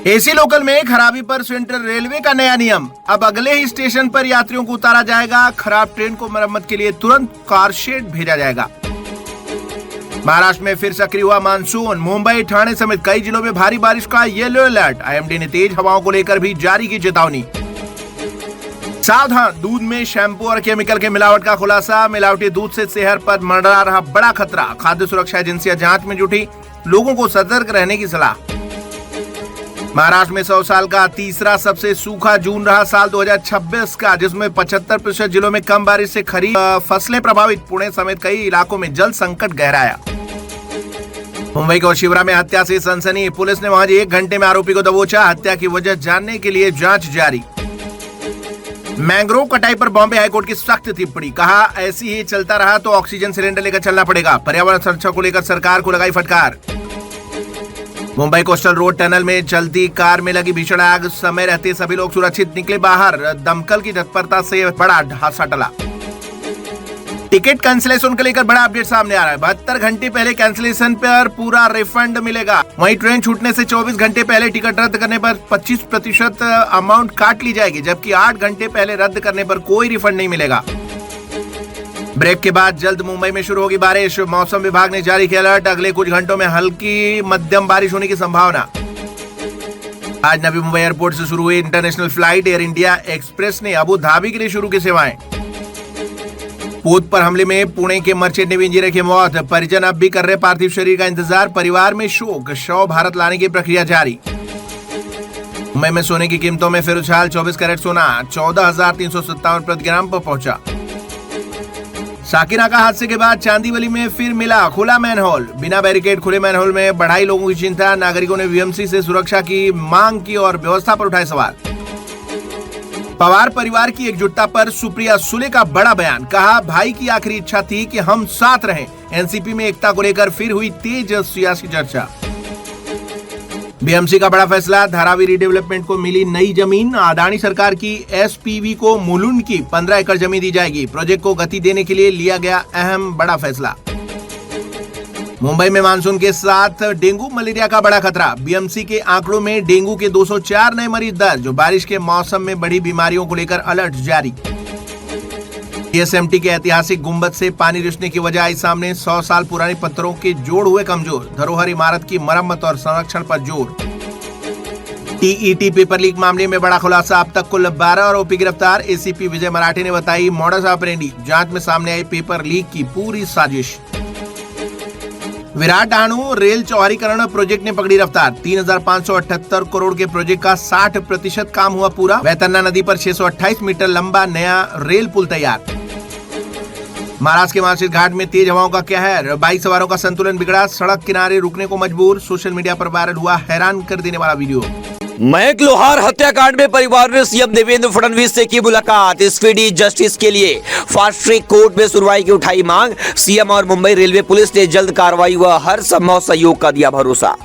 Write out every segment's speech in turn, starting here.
AC local में खराबी पर सेंट्रल रेलवे का नया नियम। अब अगले ही स्टेशन पर यात्रियों को उतारा जाएगा। खराब ट्रेन को मरम्मत के लिए तुरंत कार शेड भेजा जाएगा। महाराष्ट्र में फिर सक्रिय हुआ मानसून। मुंबई, ठाणे समेत कई जिलों में भारी बारिश का येलो अलर्ट। आईएमडी ने तेज हवाओं को लेकर भी जारी की चेतावनी। सावधान, दूध में शैम्पू और केमिकल के मिलावट का खुलासा। मिलावटी दूध से सेहत पर मंडरा रहा बड़ा खतरा। खाद्य सुरक्षा एजेंसियां जांच में जुटी, लोगों को सतर्क रहने की सलाह। महाराष्ट्र में 100 साल का तीसरा सबसे सूखा जून रहा साल 2026 का, जिसमें 75% जिलों में कम बारिश से खरीफ फसलें प्रभावित। पुणे समेत कई इलाकों में जल संकट गहराया। मुंबई के शिवरा में हत्या से सनसनी। पुलिस ने वहां 1 घंटे में आरोपी को दबोचा। हत्या की वजह जानने के लिए जांच जारी। मैंग्रोव कटाई पर बॉम्बे हाईकोर्ट की सख्त टिप्पणी। कहा, ऐसी ही चलता रहा तो ऑक्सीजन सिलेंडर लेकर चलना पड़ेगा। पर्यावरण सुरक्षा को लेकर सरकार को लगाई फटकार। मुंबई कोस्टल रोड टनल में चलती कार में लगी भीषण आग। समय रहते सभी लोग सुरक्षित निकले बाहर। दमकल की तत्परता से बड़ा हादसा टला। टिकट कैंसिलेशन को लेकर बड़ा अपडेट सामने आ रहा है। 72 घंटे पहले कैंसिलेशन पर पूरा रिफंड मिलेगा। वहीं ट्रेन छूटने से 24 घंटे पहले टिकट रद्द करने पर 25% अमाउंट काट ली जाएगी, जबकि 8 घंटे पहले रद्द करने पर कोई रिफंड नहीं मिलेगा। ब्रेक के बाद जल्द मुंबई में शुरू होगी बारिश। मौसम विभाग ने जारी किया अलर्ट। अगले कुछ घंटों में हल्की मध्यम बारिश होने की संभावना। आज नवी मुंबई एयरपोर्ट से शुरू हुई international flight air India express ने अबू धाबी के लिए शुरू की सेवाएं। पूत पर हमले में पुणे के मर्चेंट नेवी इंजीनियर की मौत। परिजन अब भी कर रहे पार्थिव शरीर का इंतजार। परिवार में शोक। शव भारत लाने की प्रक्रिया जारी। मुंबई में सोने की कीमतों में फिर उछाल। 24 कैरेट सोना 14,357 प्रति ग्राम पर पहुंचा। साकिना का हादसे के बाद चांदीवली में फिर मिला खुला मैनहोल। बिना बैरिकेड खुले मैनहोल में बढ़ाई लोगों की चिंता। नागरिकों ने बीएमसी से सुरक्षा की मांग की और व्यवस्था पर उठाए सवाल। पवार परिवार की एकजुटता पर सुप्रिया सुले का बड़ा बयान। कहा, भाई की आखिरी इच्छा थी कि हम साथ रहें। एनसीपी में एकता को लेकर फिर हुई तेज सियासी चर्चा। बीएमसी का बड़ा फैसला। धारावी रीडेवलपमेंट को मिली नई जमीन। अडानी सरकार की एसपीवी को मुलुंड की 15 एकड़ जमीन दी जाएगी। प्रोजेक्ट को गति देने के लिए लिया गया अहम बड़ा फैसला। मुंबई में मानसून के साथ डेंगू मलेरिया का बड़ा खतरा। बीएमसी के आंकड़ों में डेंगू के 204 नए मरीज दर्ज। बारिश के मौसम में बढ़ी बीमारियों को लेकर अलर्ट जारी। एसएमटी के ऐतिहासिक गुंबद से पानी रिसने की वजह आई सामने। 100 साल पुराने पत्थरों के जोड़ हुए कमजोर। धरोहर इमारत की मरम्मत और संरक्षण पर जोर। टीईटी पेपर लीक मामले में बड़ा खुलासा। अब तक कुल 12 आरोपी गिरफ्तार। एसीपी विजय मराठी ने बताई मॉडस ऑपरेंडी। जांच में सामने आई पेपर लीक की पूरी साजिश। विराट डाहणु रेल चौड़ीकरण प्रोजेक्ट ने पकड़ी रफ्तार। 3,578 करोड़ के प्रोजेक्ट का 60% काम हुआ पूरा। वैतरना नदी पर 628 मीटर लंबा नया रेल पुल तैयार। महाराष्ट्र के मानसिक घाट में तेज हवाओं का कहर। बाइक सवारों का संतुलन बिगड़ा। सड़क किनारे रुकने को मजबूर। सोशल मीडिया पर वायरल हुआ हैरान कर देने वाला वीडियो। मयंक लोहार हत्याकांड में परिवार ने सीएम देवेंद्र फडणवीस से की मुलाकात। स्पीडी जस्टिस के लिए फास्ट ट्रैक कोर्ट में सुनवाई की उठाई मांग। सीएम और मुंबई रेलवे पुलिस ने जल्द कार्रवाई व हर संभव सहयोग का दिया भरोसा।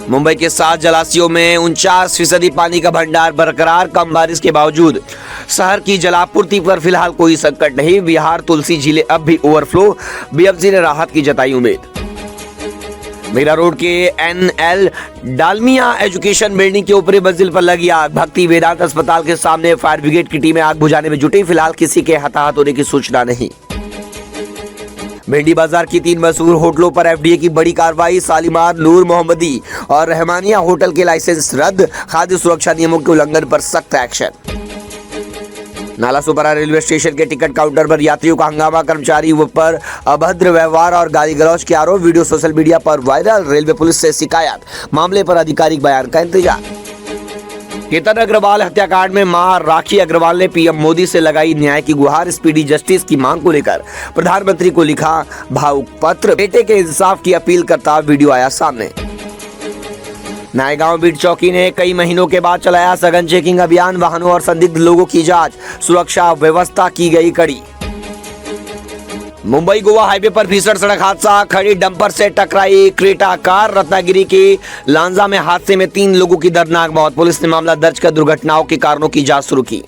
मुंबई के 7 जलाशयों में 49% पानी का भंडार बरकरार। कम बारिश के बावजूद शहर की जलापूर्ति पर फिलहाल कोई संकट नहीं। बिहार तुलसी झीलें अब भी ओवरफ्लो। बीएमसी ने राहत की जताई उम्मीद। मीरा रोड के एनएल डालमिया एजुकेशन बिल्डिंग के ऊपरी मंजिल पर लगी आग। भक्ति वेदांत अस्पताल के सामने फायर ब्रिगेड की टीमें आग बुझाने में जुटी। फिलहाल किसी के हताहत होने की सूचना नहीं। भिंडी बाजार की 3 मशहूर होटलों पर एफडीए की बड़ी कार्रवाई। शालीमार, नूर मोहम्मदी और रहमानिया होटल के लाइसेंस रद्द। खाद्य सुरक्षा नियमों के उल्लंघन पर सख्त एक्शन। नाला सुपरा रेलवे स्टेशन के टिकट काउंटर पर यात्रियों का हंगामा। कर्मचारी पर अभद्र व्यवहार और गाली गलौज के आरोप। वीडियो सोशल मीडिया पर वायरल। रेलवे पुलिस से शिकायत। मामले पर आधिकारिक बयान का इंतजार। केतन अग्रवाल हत्याकांड में मां राखी अग्रवाल ने पीएम मोदी से लगाई न्याय की गुहार। स्पीडी जस्टिस की मांग को लेकर प्रधानमंत्री को लिखा भावुक पत्र। बेटे के इंसाफ की अपील करता वीडियो आया सामने। नायगांव बीट चौकी ने कई महीनों के बाद चलाया सघन चेकिंग अभियान। वाहनों और संदिग्ध लोगों की जांच। सुरक्षा व्यवस्था की गई कड़ी। मुंबई गोवा हाईवे पर भीषण सड़क हादसा। खड़ी डंपर से टकराई क्रेटा कार। रत्नागिरी के लांजा में हादसे में 3 लोगों की दर्दनाक मौत। पुलिस ने मामला दर्ज कर दुर्घटनाओं के कारणों की जांच शुरू की।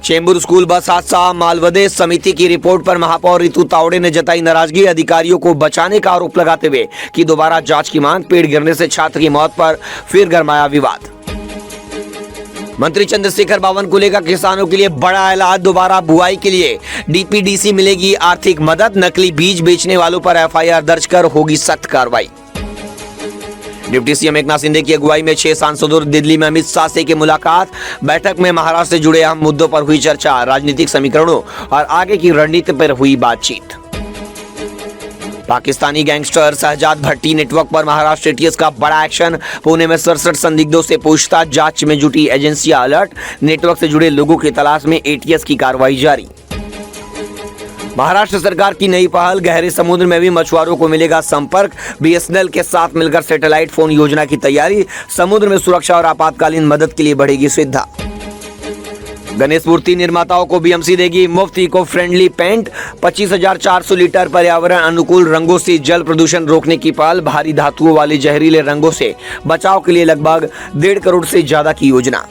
चेंबूर स्कूल बस हादसा, मालवदे समिति की रिपोर्ट पर महापौर रितु तावड़े ने जताई नाराजगी, अधिकारियों को बचाने का आरोप लगाते हुए की दोबारा जांच की मांग। पेड़ गिरने से छात्र की मौत पर फिर गरमाया विवाद। मंत्री चंद्रशेखर बावनकुले का किसानों के लिए बड़ा ऐलान, दोबारा बुआई के लिए डीपीडीसी मिलेगी आर्थिक मदद, नकली बीज बेचने वालों पर एफआईआर दर्ज कर होगी सख्त कार्रवाई। डिप्टी सीएम एकनाथ शिंदे की अगुवाई में 6 सांसदों दिल्ली में अमित शाह से की मुलाकात। बैठक में महाराष्ट्र से जुड़े अहम मुद्दों पर हुई चर्चा, राजनीतिक समीकरणों और आगे की रणनीति पर हुई बातचीत। पाकिस्तानी गैंगस्टर शहजाद भट्टी नेटवर्क पर महाराष्ट्र एटीएस का बड़ा एक्शन, पुणे में 67 संदिग्धों से पूछताछ, जांच में जुटी एजेंसियां अलर्ट, नेटवर्क से जुड़े लोगों की तलाश में एटीएस की कार्रवाई जारी। महाराष्ट्र सरकार की नई पहल, गहरे समुद्र में भी मछुआरों को मिलेगा संपर्क, बीएसएनएल के साथ मिलकर सैटेलाइट फोन योजना की तैयारी, समुद्र में सुरक्षा और आपातकालीन मदद के लिए बढ़ेगी सुविधा। गणेश मूर्ति निर्माताओं को बीएमसी देगी मुफ्त इको फ्रेंडली पेंट, 25,400 लीटर पर्यावरण अनुकूल रंगों से जल प्रदूषण रोकने की पहल, भारी धातुओं वाले जहरीले रंगों से बचाव के लिए लगभग 1.5 करोड़ से ज्यादा की योजना।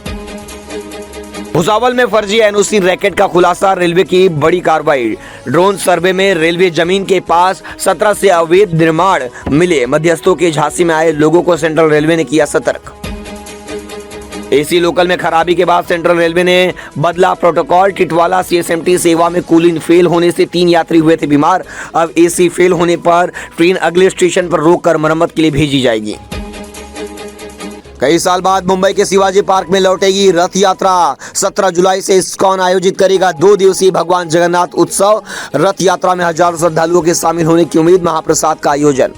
भुसावल में फर्जी एनओसी रैकेट का खुलासा, रेलवे की बड़ी कार्रवाई। ड्रोन सर्वे में रेलवे जमीन के पास 17 से अवैध निर्माण मिले, मध्यस्थों के झांसे में आए लोगों को सेंट्रल रेलवे ने किया सतर्क। एसी लोकल में खराबी के बाद सेंट्रल रेलवे ने बदला प्रोटोकॉल, टिटवाला सीएसएमटी सेवा में कूलिंग फेल होने से 3 यात्री हुए थे बीमार। अब एसी फेल होने पर ट्रेन अगले स्टेशन पर रोककर मरम्मत के लिए भेजी जाएगी। कई साल बाद मुंबई के शिवाजी पार्क में लौटेगी रथ यात्रा, 17 जुलाई से इस्कॉन आयोजित करेगा 2 दिवसीय भगवान जगन्नाथ उत्सव। रथ यात्रा में हजारों श्रद्धालुओं के शामिल होने की उम्मीद, महाप्रसाद का आयोजन।